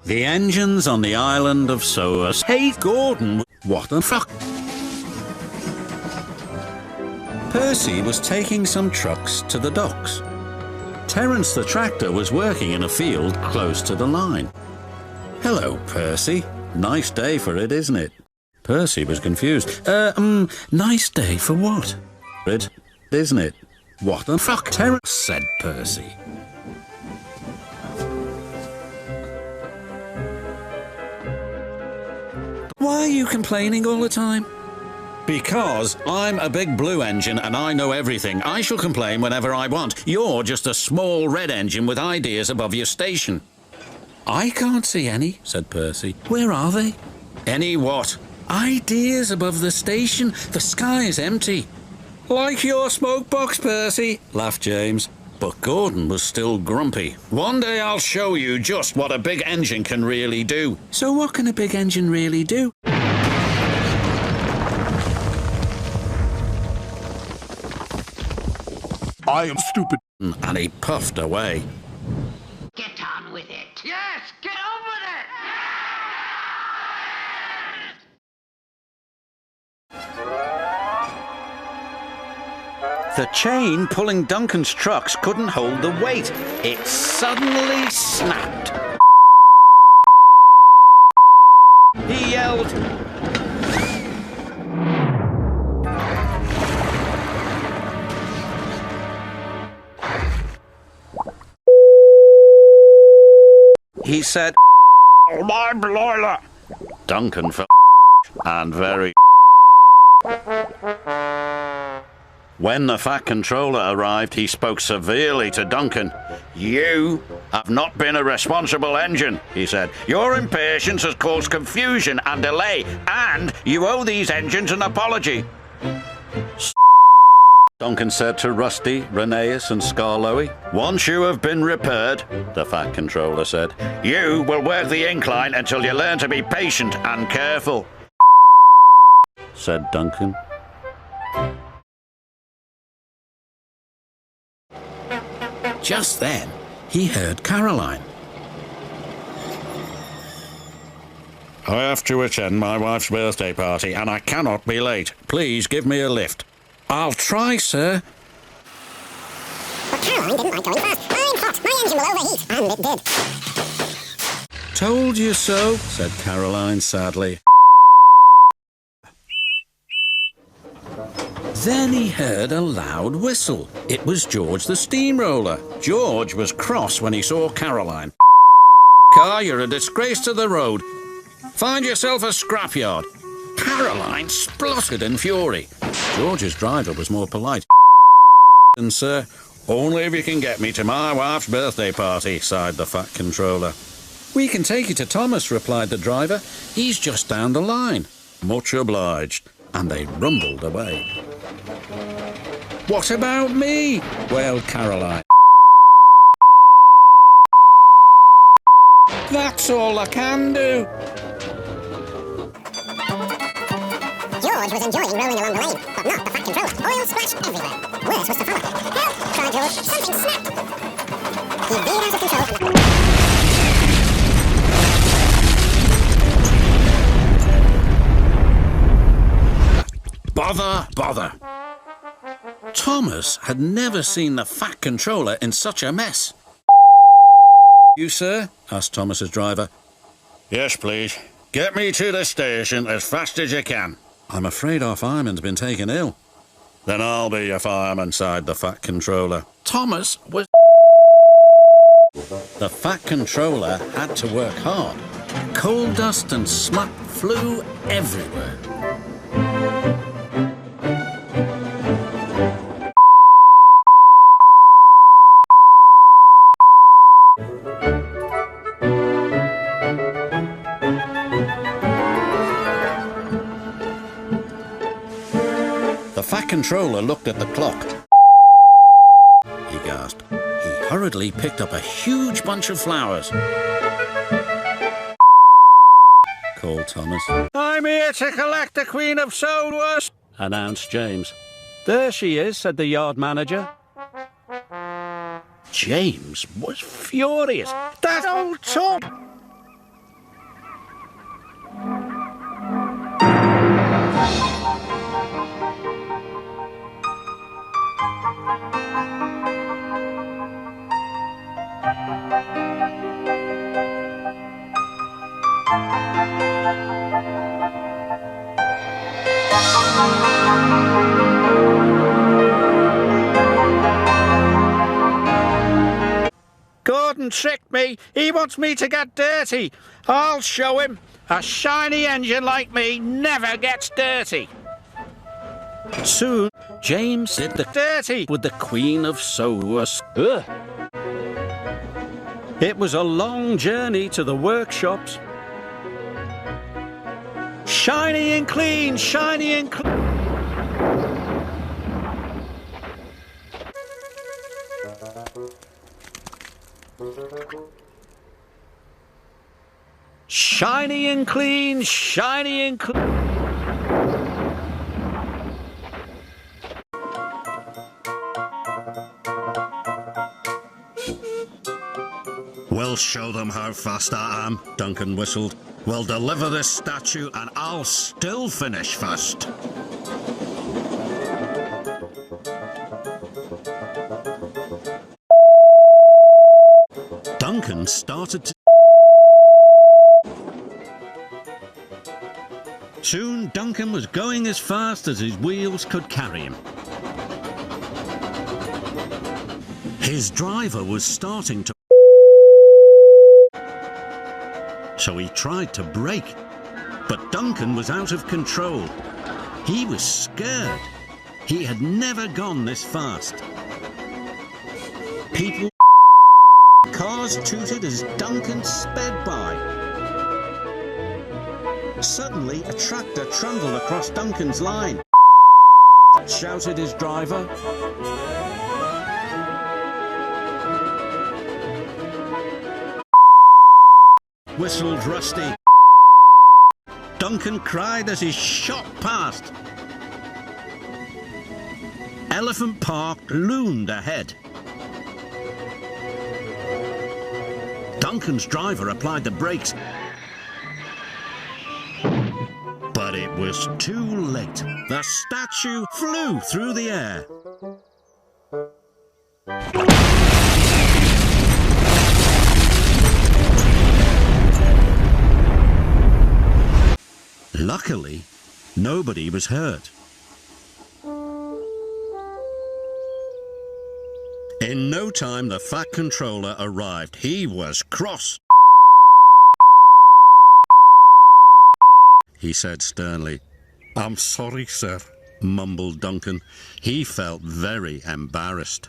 The engines on the island of Soas. Hey, Gordon, what the fuck? Percy was taking some trucks to the docks. Terence the tractor was working in a field close to the line. Hello, Percy. Nice day for it, isn't it? Percy was confused. Nice day for what? It, isn't it? What the fuck, Terence? Said Percy. Why are you complaining all the time? Because I'm a big blue engine and I know everything. I shall complain whenever I want. You're just a small red engine with ideas above your station. I can't see any, said Percy. Where are they? Any what? Ideas above the station. The sky is empty. Like your smoke box, Percy, laughed James. But Gordon was still grumpy. One day I'll show you just what a big engine can really do. So what can a big engine really do? I am stupid. And he puffed away. Get on with it. Yes, get on with it! The chain pulling Duncan's trucks couldn't hold the weight. It suddenly snapped. He yelled. He said, "My broiler." Duncan felt and very. When the Fat Controller arrived, he spoke severely to Duncan. "You have not been a responsible engine," he said. "Your impatience has caused confusion and delay, and you owe these engines an apology." Duncan said to Rusty, Rheneas and Skarloey. "Once you have been repaired," the Fat Controller said, "you will work the incline until you learn to be patient and careful," said Duncan. Just then, he heard Caroline. "I have to attend my wife's birthday party and I cannot be late. Please give me a lift." "I'll try, sir." But Caroline didn't like going fast. "I'm hot. My engine will overheat." And it did. "Told you so," said Caroline sadly. Then he heard a loud whistle. It was George the steamroller. George was cross when he saw Caroline. "Car, you're a disgrace to the road. Find yourself a scrapyard." Caroline spluttered in fury. George's driver was more polite. "And sir, only if you can get me to my wife's birthday party," sighed the Fat Controller. "We can take you to Thomas," replied the driver. "He's just down the line." "Much obliged." And they rumbled away. "What about me?" wailed Caroline. "That's all I can do." George was enjoying rolling along the lane, but not the Fat Controller. Oil splashed everywhere. Worse was to follow. "Help!" cried George. "Something snapped!" He veered out of control and... Bother! Thomas had never seen the Fat Controller in such a mess. "You, sir?" asked Thomas's driver. "Yes, please. Get me to the station as fast as you can." "I'm afraid our fireman's been taken ill." "Then I'll be your fireman," sighed the Fat Controller. Thomas was... The Fat Controller had to work hard. Coal dust and smut flew everywhere. The Fat Controller looked at the clock. He gasped. He hurriedly picked up a huge bunch of flowers. Called Thomas. "I'm here to collect the Queen of Soulworth," announced James. "There she is," said the yard manager. James was furious. "That old tub!" tricked me. He wants me to get dirty. I'll show him. A shiny engine like me never gets dirty. Soon, James did the dirty with the Queen of Sodas. It was a long journey to the workshops. Shiny and clean, shiny and clean. Shiny and clean, shiny and clean. We'll show them how fast I am, Duncan whistled. We'll deliver this statue and I'll still finish first. Duncan started to... Soon Duncan was going as fast as his wheels could carry him. His driver was starting to... So he tried to brake, but Duncan was out of control. He was scared. He had never gone this fast. People... Cars tooted as Duncan sped by. Suddenly, a tractor trundled across Duncan's line. Shouted his driver. Whistled Rusty. Duncan cried as he shot past. Elephant Park loomed ahead. Duncan's driver applied the brakes, but it was too late. The statue flew through the air. Luckily, nobody was hurt. In no time, the Fat Controller arrived. He was cross. He said sternly. "I'm sorry, sir," mumbled Duncan. He felt very embarrassed.